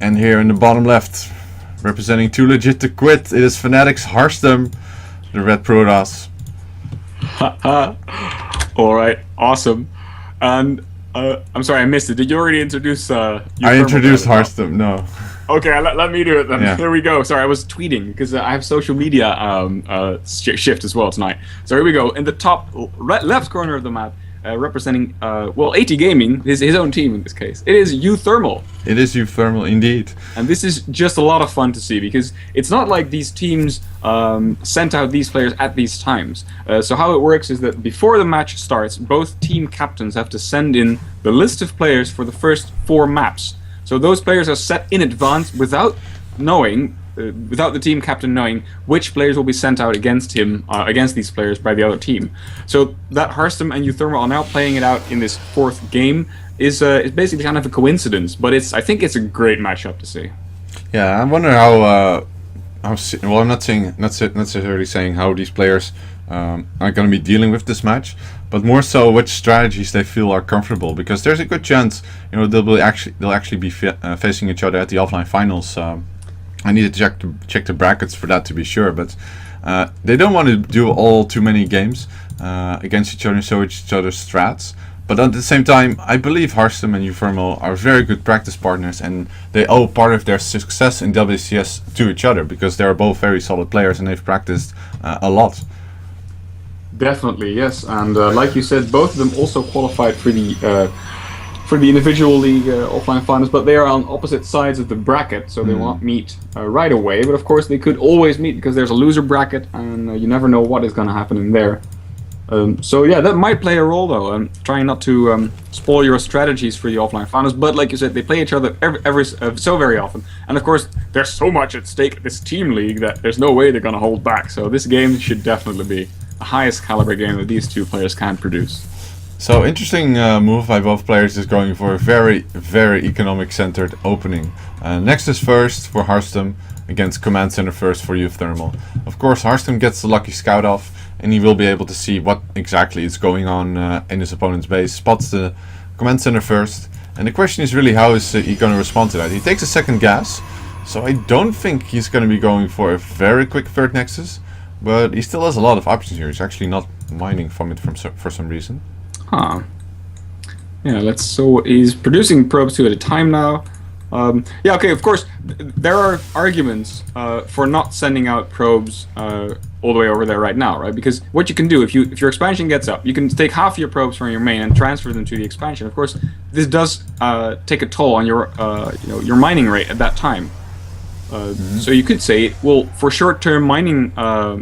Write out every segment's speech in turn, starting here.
And here in the bottom left, representing 2legit2quit, it is Fnatic's Harstem, the red Protoss. Alright, awesome. And I'm sorry I missed it. Did you already introduce I introduced Harstem, no. Okay, let me do it then. Yeah. Here we go. Sorry, I was tweeting because I have social media shift as well tonight. So here we go. In the top left corner of the map, representing, well, AT Gaming, his own team in this case. It is uThermal. It is uThermal, indeed. And this is just a lot of fun to see because it's not like these teams sent out these players at these times. So how it works is that before the match starts, both team captains have to send in the list of players for the first 4 maps. So those players are set in advance without knowing, without the team captain knowing which players will be sent out against him, against these players by the other team. So that Harstem and uThermal are now playing it out in this 4th game is basically kind of a coincidence, but I think it's a great matchup to see. Yeah, I wonder how well, I'm not necessarily saying how these players are going to be dealing with this match, but more so which strategies they feel are comfortable, because there's a good chance, they'll actually be facing each other at the offline finals. I need to check the brackets for that to be sure, but they don't want to do too many games against each other and show each other's strats. But at the same time, I believe Harstem and uThermal are very good practice partners, and they owe part of their success in WCS to each other, because they are both very solid players and they've practiced a lot. Definitely, yes. And like you said, both of them also qualified for the individual league offline finals, but they are on opposite sides of the bracket, so they won't meet right away. But of course, they could always meet because there's a loser bracket, and you never know what is going to happen in there. So yeah, that might play a role though. I'm trying not to spoil your strategies for the offline finals, but like you said, they play each other so very often, and of course, there's so much at stake at this team league that there's no way they're going to hold back. So this game should definitely be the highest caliber game that these two players can produce. So interesting move by both players is going for a very, very economic centered opening. Nexus first for Harstem against Command Center first for uThermal. Of course, Harstem gets the lucky scout off, and he will be able to see what exactly is going on in his opponent's base. Spots the Command Center first, and the question is really how is he going to respond to that. He takes a second gas, so I don't think he's going to be going for a very quick third Nexus, but he still has a lot of options here. He's actually not mining from it for some reason. Huh. Yeah, so he's producing probes 2 at a time now. Yeah, okay, of course, there are arguments for not sending out probes all the way over there right now, right? Because what you can do, if your expansion gets up, you can take half your probes from your main and transfer them to the expansion. Of course, this does take a toll on your your mining rate at that time. So you could say, well, for short-term mining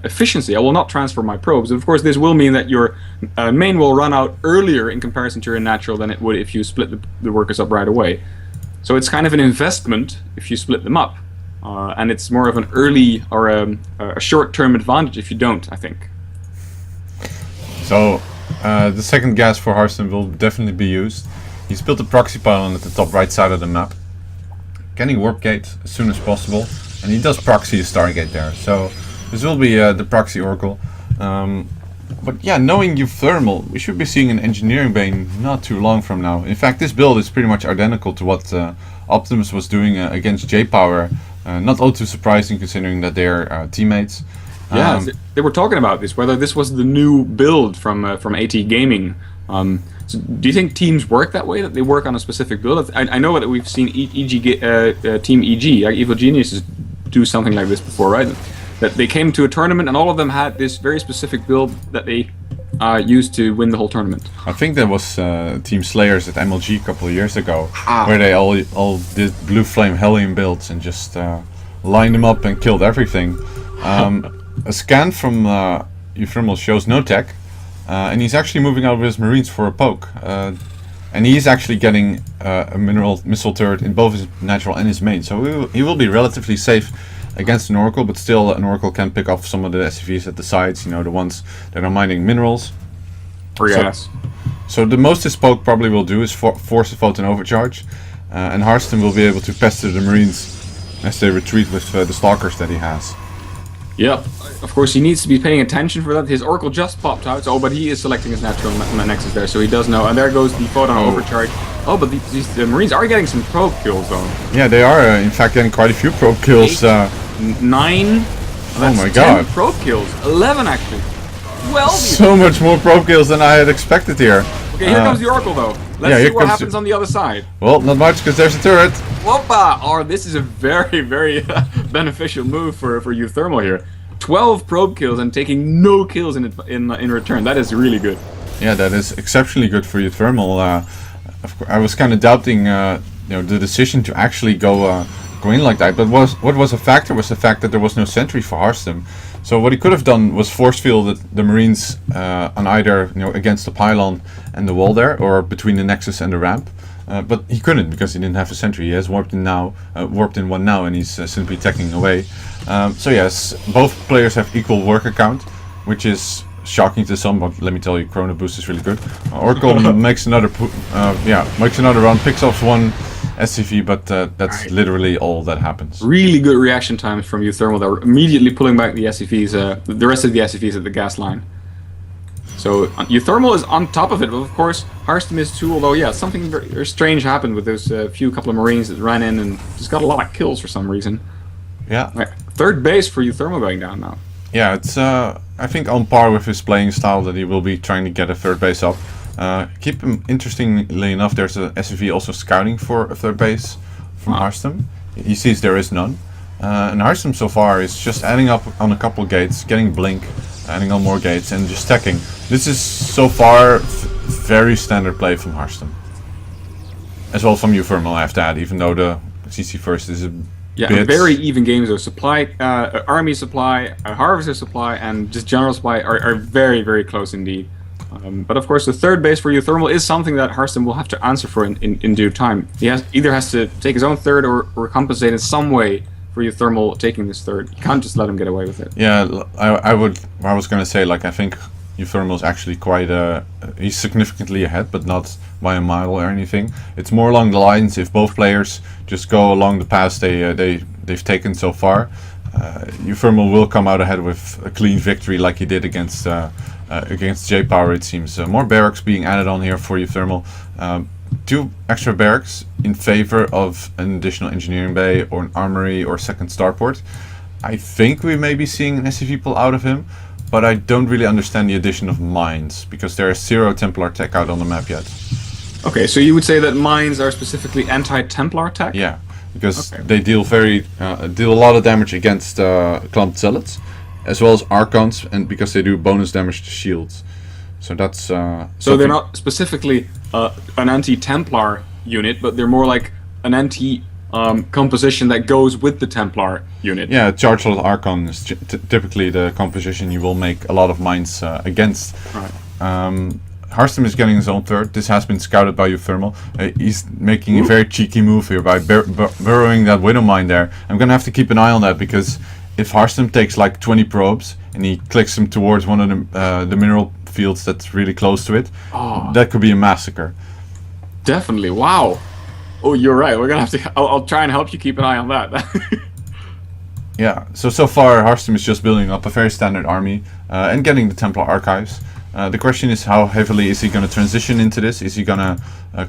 efficiency, I will not transfer my probes. And of course, this will mean that your main will run out earlier in comparison to your natural than it would if you split the workers up right away. So it's kind of an investment if you split them up, and it's more of an early or a short-term advantage if you don't, I think. So the second gas for Harstem will definitely be used. He's built a proxy pylon at the top right side of the map, getting warp gate as soon as possible, and he does proxy a Stargate there. So this will be the proxy oracle. But yeah, knowing uThermal, we should be seeing an engineering bane not too long from now. In fact, this build is pretty much identical to what Optimus was doing against J-Power. Not all too surprising considering that they're teammates. Yeah, they were talking about this, whether this was the new build from AT Gaming. So do you think teams work that way, that they work on a specific build? I know that we've seen Team EG, Evil Geniuses, do something like this before, right? That they came to a tournament and all of them had this very specific build that they used to win the whole tournament. I think that was Team Slayers at MLG a couple of years ago, where they all did Blue Flame Hellion builds and just lined them up and killed everything. A scan from uThermal shows no tech, and he's actually moving out with his Marines for a poke. And he's actually getting a mineral missile turret in both his natural and his main, so he will be relatively safe against an Oracle, but still an Oracle can pick off some of the SCVs at the sides, the ones that are mining minerals. Or gas. So the most this poke probably will do is force a photon overcharge, and Harstem will be able to pester the Marines as they retreat with the Stalkers that he has. Yep. Of course, he needs to be paying attention for that. His Oracle just popped out, but he is selecting his natural Nexus there, so he does know. And there goes the photon overcharge. Oh, but the Marines are getting some probe kills though. Yeah, they are in fact getting quite a few probe kills. 9. Oh my 10 god. probe kills. 11 actually. 12 even. So much more probe kills than I had expected here. Okay, here comes the Oracle though. Let's see what happens on the other side. Well, not much because there's a turret. Whoppa! Oh, this is a very, very beneficial move for Euthermal here. 12 probe kills and taking no kills in return. That is really good. Yeah, that is exceptionally good for Euthermal. I was kind of doubting, the decision to actually go in like that. But what was a factor was the fact that there was no sentry for Harstem. So what he could have done was force field the Marines on either against the pylon and the wall there, or between the Nexus and the ramp. But he couldn't because he didn't have a sentry. He has warped in one now, and he's simply attacking away. So yes, both players have equal worker count, which is shocking to some. But let me tell you, Chrono Boost is really good. Oracle makes another run, picks off one SCV, but that's literally all that happens. Really good reaction times from Euthermal. They're immediately pulling back the SCVs, the rest of the SCVs at the gas line. So Euthermal is on top of it, but of course Harstem is too. Although yeah, something very strange happened with those couple of Marines that ran in and just got a lot of kills for some reason. Yeah. Right. Third base for Euthermal going down now. Yeah, it's I think on par with his playing style that he will be trying to get a third base up. Keep him, interestingly enough, there's a SCV also scouting for a third base from Harstem. He sees there is none. And Harstem so far is just adding up on a couple gates, getting blink, adding on more gates, and just stacking. This is so far very standard play from Harstem. As well from Euthermal, I have to add, even though the CC first is a bit... very even games though. Supply, army supply, harvester supply, and just general supply are very, very close indeed. But of course, the third base for Euthermal is something that Harstem will have to answer for in due time. He either has to take his own third or compensate in some way for Euthermal taking this third. You can't just let him get away with it. Yeah, I was gonna say, like, I think Euthermal is actually quite he's significantly ahead, but not by a mile or anything. It's more along the lines, if both players just go along the path they've taken so far, Euthermal will come out ahead with a clean victory like he did against J-Power, it seems. More barracks being added on here for Euthermal. 2 extra barracks in favor of an additional engineering bay or an armory or second starport. I think we may be seeing an SCV pull out of him, but I don't really understand the addition of mines, because there is 0 Templar tech out on the map yet. Okay, so you would say that mines are specifically anti-Templar tech? Yeah, because they deal a lot of damage against clumped zealots, as well as Archons, and because they do bonus damage to shields. So that's so they're not specifically an anti-Templar unit, but they're more like an composition that goes with the Templar unit. Yeah, Charge Lot Archon is typically the composition you will make a lot of mines against. Right. Harstem is getting his own third. This has been scouted by Euthermal. He's making a very cheeky move here by burrowing that Widow Mine there. I'm gonna have to keep an eye on that, because if Harstem takes like 20 probes and he clicks them towards one of the mineral fields that's really close to it, that could be a massacre. Definitely. Wow. Oh, you're right. We're gonna have to. I'll try and help you keep an eye on that. Yeah. So far, Harstem is just building up a very standard army and getting the Templar archives. The question is, how heavily is he going to transition into this? Is he going to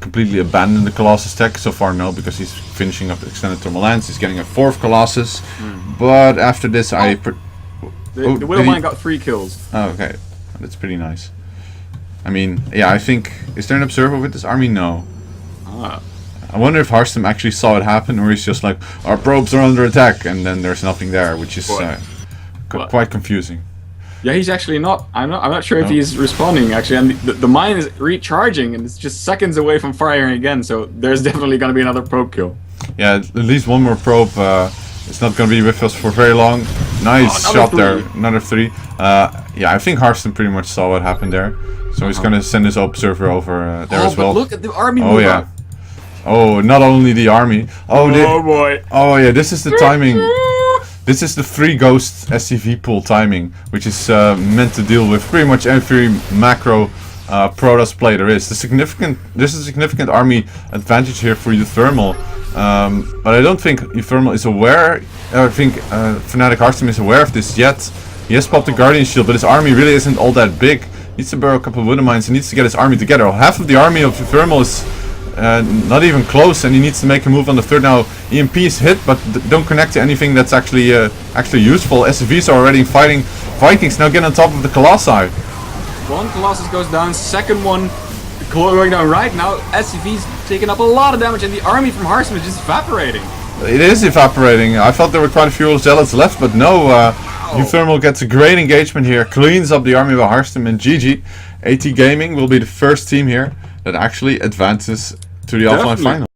completely abandon the Colossus tech? So far, no, because he's finishing up the Extended Thermal Lance. He's getting a 4th Colossus. But after this, the Widow Mine got 3 kills. Oh, okay. That's pretty nice. I mean, yeah, I think... Is there an observer with this army? No. I wonder if Harstem actually saw it happen, or he's just like, our probes are under attack, and then there's nothing there, which is quite confusing. Yeah, he's actually not. I'm not sure if he's responding actually, and the mine is recharging, and it's just seconds away from firing again. So there's definitely going to be another probe kill. Yeah, at least one more probe. It's not going to be with us for very long. Nice shot there, another 3. Yeah, I think Harstem pretty much saw what happened there, so he's going to send his observer over there as well. But look at the army. Oh yeah. Oh, not only the army. Oh boy. Oh yeah, this is the timing. This is the 3 Ghost SCV pool timing, which is meant to deal with pretty much every macro Protoss play there is. This is a significant army advantage here for Euthermal, but I don't think Euthermal is aware. I think Fnatic Harstem is aware of this yet. He has popped the Guardian Shield, but his army really isn't all that big. He needs to burrow a couple of Widow Mines. He needs to get his army together. Half of the army of Euthermal is not even close, and he needs to make a move on the third. Now EMP is hit, but don't connect to anything that's actually useful. SCVs are already fighting. Vikings now get on top of the Colossi. One Colossus goes down, second one going down right now. SCV's taking up a lot of damage, and the army from Hearthstone is just evaporating. It is evaporating. I thought there were quite a few Zealots left, but no. Uthermal gets a great engagement here, cleans up the army of Hearthstone, and GG. AT Gaming will be the first team here that actually advances to the offline final.